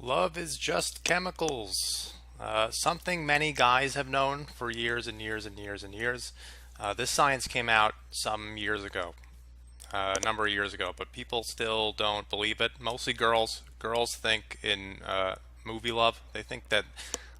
Love is just chemicals. Something many guys have known for years and years and years and years. This science came out some years ago, a number of years ago, but people still don't believe it. Mostly girls. Girls think in movie love. They think that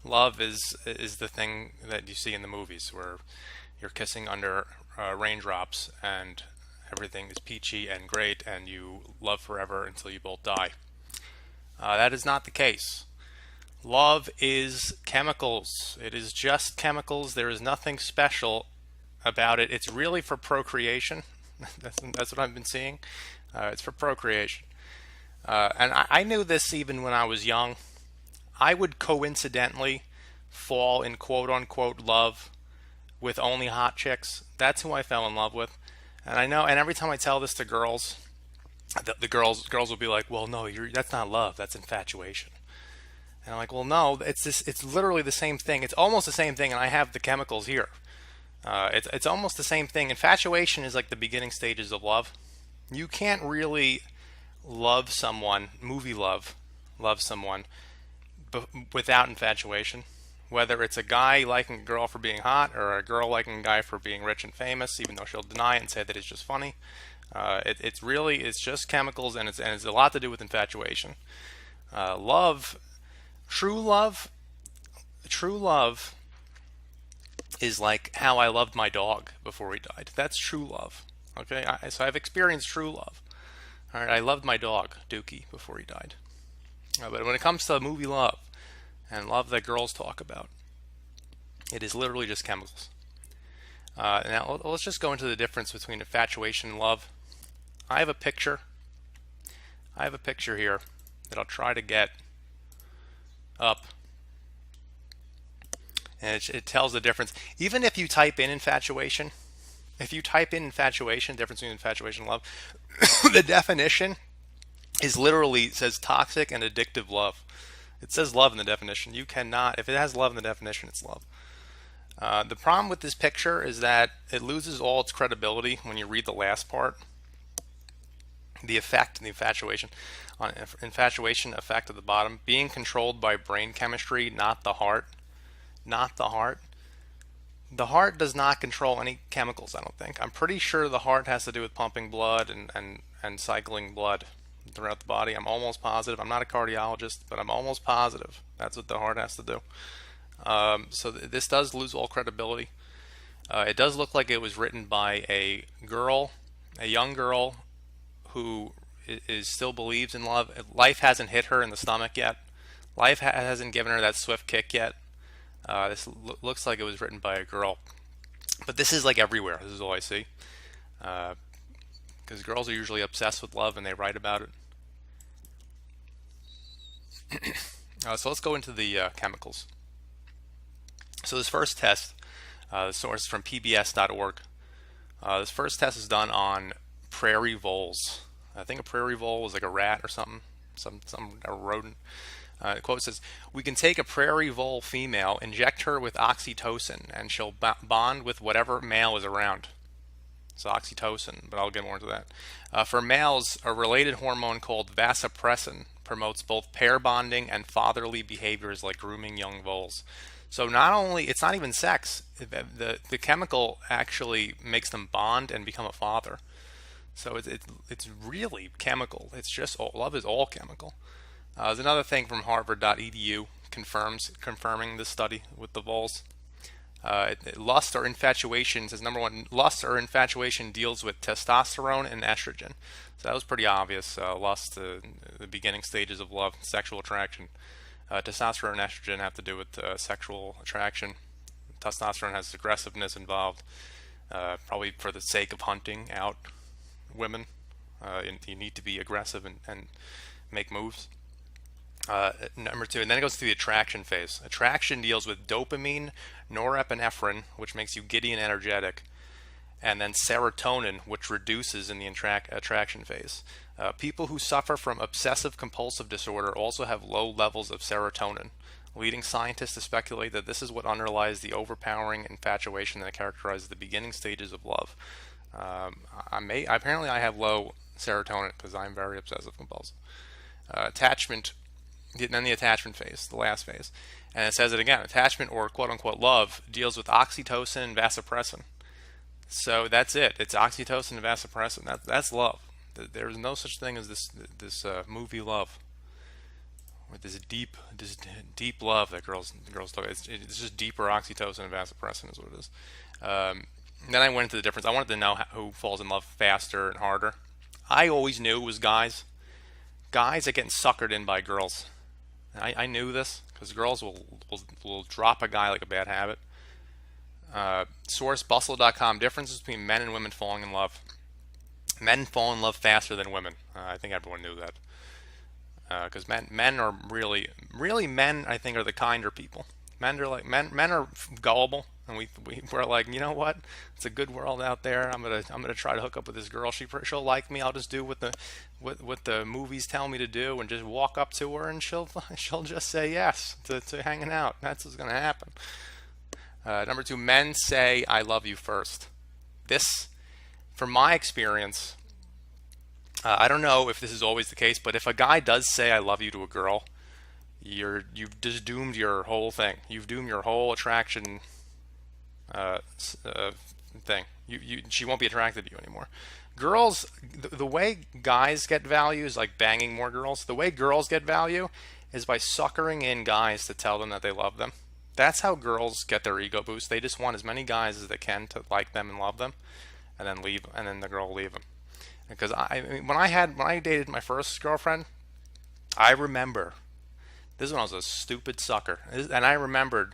love is the thing that you see in the movies, where you're kissing under raindrops and everything is peachy and great, and you love forever until you both die. That is not the case. Love is chemicals. It is just chemicals. There is nothing special about it. It's really for procreation. That's what I've been seeing. It's for procreation. And I knew this even when I was young. I would coincidentally fall in quote unquote love with only hot chicks. That's who I fell in love with. And I know, and every time I tell this to girls, the girls will be like, "Well, no, that's not love. That's infatuation." And I'm like, "Well, no, it's this. It's literally the same thing. It's almost the same thing." And I have the chemicals here. It's almost the same thing. Infatuation is like the beginning stages of love. You can't really love someone, love someone, without infatuation. Whether it's a guy liking a girl for being hot or a girl liking a guy for being rich and famous, even though she'll deny it and say that it's just funny. It's just chemicals, and it's a lot to do with infatuation. Love, true love, true love is like how I loved my dog before he died. That's true love. Okay, so I've experienced true love. All right, I loved my dog Dookie before he died. But when it comes to movie love and love that girls talk about, it is literally just chemicals. Now let's just go into the difference between infatuation and love. I have a picture. I have a picture here that I'll try to get up, and it tells the difference. Even if you type in infatuation, difference between infatuation and love, the definition is literally, it says toxic and addictive love. It says love in the definition. You cannot, if it has love in the definition, it's love. The problem with this picture is that it loses all its credibility when you read the last part. The effect, the infatuation effect at the bottom, being controlled by brain chemistry, not the heart. Not the heart. The heart does not control any chemicals, I don't think. I'm pretty sure the heart has to do with pumping blood and cycling blood throughout the body. I'm almost positive. I'm not a cardiologist, but I'm almost positive that's what the heart has to do. So this does lose all credibility. It does look like it was written by a girl, a young girl who still believes in love. Life hasn't hit her in the stomach yet. Life hasn't given her that swift kick yet. This looks like it was written by a girl. But this is like everywhere. This is all I see. Because girls are usually obsessed with love and they write about it. So let's go into the chemicals. So this first test, the source is from pbs.org. This first test is done on prairie voles. I think a prairie vole was like a rat or something, a rodent. The quote says, "We can take a prairie vole female, inject her with oxytocin, and she'll bond with whatever male is around." So oxytocin, but I'll get more into that. For males, a related hormone called vasopressin promotes both pair bonding and fatherly behaviors like grooming young voles. So not only, it's not even sex, the chemical actually makes them bond and become a father. So it's really chemical. It's just love is all chemical. There's another thing from harvard.edu confirming this study with the voles. Lust or infatuation says, number one, lust or infatuation deals with testosterone and estrogen. So that was pretty obvious. Lust, the beginning stages of love, sexual attraction. Testosterone and estrogen have to do with sexual attraction. Testosterone has aggressiveness involved, probably for the sake of hunting out women. You need to be aggressive and make moves. Number two, and then it goes to the attraction phase. Attraction deals with dopamine, norepinephrine, which makes you giddy and energetic, and then serotonin, which reduces in the attraction phase. People who suffer from obsessive compulsive disorder also have low levels of serotonin, leading scientists to speculate that this is what underlies the overpowering infatuation that characterizes the beginning stages of love. Apparently I have low serotonin because I'm very obsessive compulsive. Attachment Then the attachment phase, the last phase. And it says it again: attachment, or quote unquote love, deals with oxytocin and vasopressin. So that's it. It's oxytocin and vasopressin. That's love. There's no such thing as this movie love, with this deep love that girls talk. It's just deeper oxytocin and vasopressin is what it is. Then I went into the difference. I wanted to know who falls in love faster and harder. I always knew it was guys. Guys are getting suckered in by girls. I knew this because girls will drop a guy like a bad habit. Source bustle.com: differences between men and women falling in love. Men fall in love faster than women. I think everyone knew that. Because men are really men. I think are the kinder people. Men are gullible, and we're like, you know what? It's a good world out there. I'm gonna try to hook up with this girl. She'll like me. I'll just do what the movies tell me to do, and just walk up to her, and she'll just say yes to hanging out. That's what's gonna happen. Number two, men say I love you first. This, from my experience, I don't know if this is always the case, but if a guy does say I love you to a girl, you've just doomed your whole thing. You've doomed your whole attraction thing. She won't be attracted to you anymore. Girls, the way guys get value is like banging more girls. The way girls get value is by suckering in guys to tell them that they love them. That's how girls get their ego boost. They just want as many guys as they can to like them and love them, and then leave, and then the girl will leave them. Because when I dated my first girlfriend, I remember this is when I was a stupid sucker, and I remember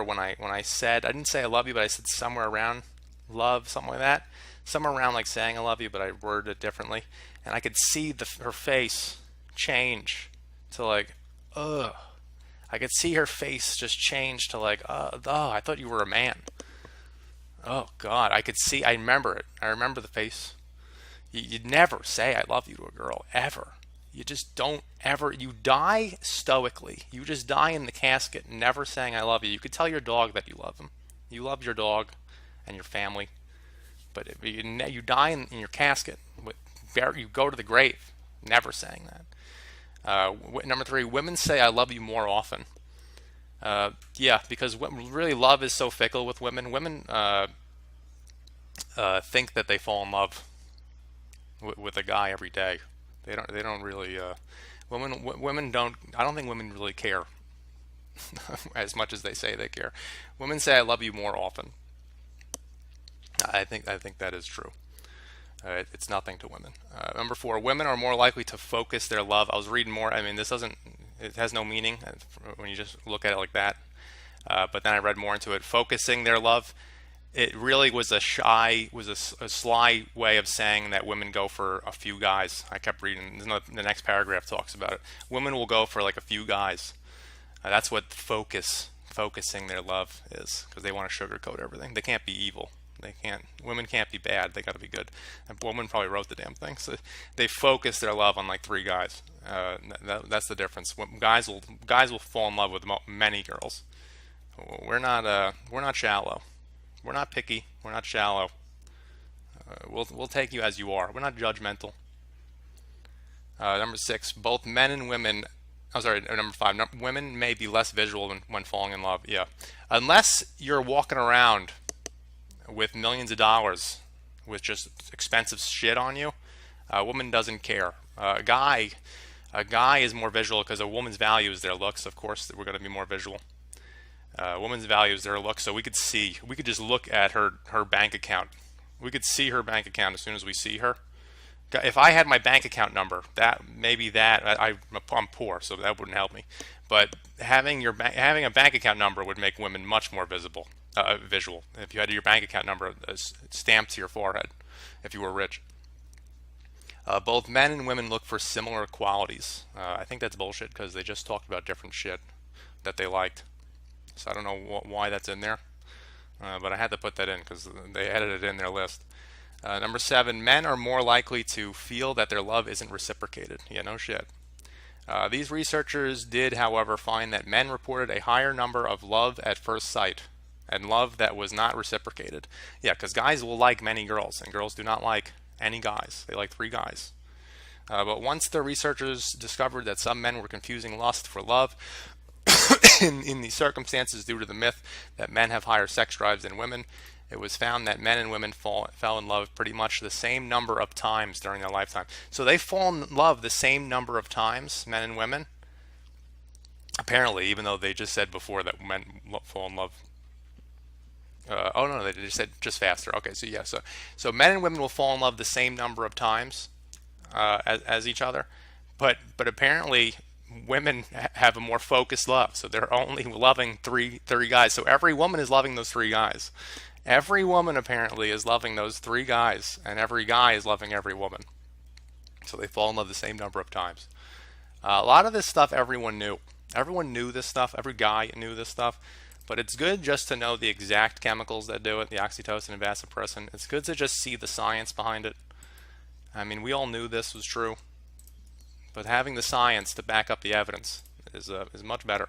when I said, I didn't say I love you, but I said somewhere around love, something like that, somewhere around like saying I love you, but I worded it differently, and I could see her face change to like, ugh. I could see her face just change to like, oh, I thought you were a man. Oh God, I remember it. I remember the face. You'd never say I love you to a girl, ever. You just don't ever. You die stoically. You just die in the casket, never saying I love you. You could tell your dog that you love him. You love your dog and your family, but you die in your casket. You go to the grave, never saying that. Number three, women say I love you more often. Yeah, because really love is so fickle with women. Women think that they fall in love with a guy every day. They don't really. Women don't. I don't think women really care as much as they say they care. Women say I love you more often. I think that is true. It's nothing to women. Number four, women are more likely to focus their love. I was reading more. I mean, it has no meaning when you just look at it like that. But then I read more into it. Focusing their love, it really was a sly way of saying that women go for a few guys. I kept reading. The next paragraph talks about it. Women will go for like a few guys. That's what focusing their love is, because they want to sugarcoat everything. They can't be evil. Women can't be bad. They got to be good. And woman probably wrote the damn thing. So they focus their love on like three guys. That's the difference. Guys will fall in love with many girls. We're not shallow. We're not picky. We're not shallow. We'll take you as you are. We're not judgmental. Number six, both men and women. Oh, sorry. Number five, women may be less visual when falling in love. Yeah, unless you're walking around with millions of dollars with just expensive shit on you, a woman doesn't care. A guy is more visual because a woman's value is their looks. Of course, we're going to be more visual. A woman's value is their looks, so we could just look at her bank account. We could see her bank account as soon as we see her. If I had my bank account number, I'm poor, so that wouldn't help me. But having a bank account number would make women much more visual. If you had your bank account number stamped to your forehead, if you were rich. Both men and women look for similar qualities. I think that's bullshit because they just talked about different shit that they liked. So I don't know why that's in there, but I had to put that in because they added it in their list. Number seven, men are more likely to feel that their love isn't reciprocated. Yeah, no shit. These researchers did, however, find that men reported a higher number of love at first sight and love that was not reciprocated. Yeah, because guys will like many girls, and girls do not like any guys. They like three guys. But once the researchers discovered that some men were confusing lust for love in these circumstances due to the myth that men have higher sex drives than women, it was found that men and women fell in love pretty much the same number of times during their lifetime. So they fall in love the same number of times, men and women, apparently, even though they just said before that men fall in love. Oh no, they just said just faster. Okay, so yeah, so men and women will fall in love the same number of times as each other, but apparently women have a more focused love, so they're only loving three guys. So every woman is loving those three guys. Every woman apparently is loving those three guys, and every guy is loving every woman. So they fall in love the same number of times. A lot of this stuff everyone knew. Everyone knew this stuff. Every guy knew this stuff. But it's good just to know the exact chemicals that do it, the oxytocin and vasopressin. It's good to just see the science behind it. I mean, we all knew this was true. But having the science to back up the evidence is much better.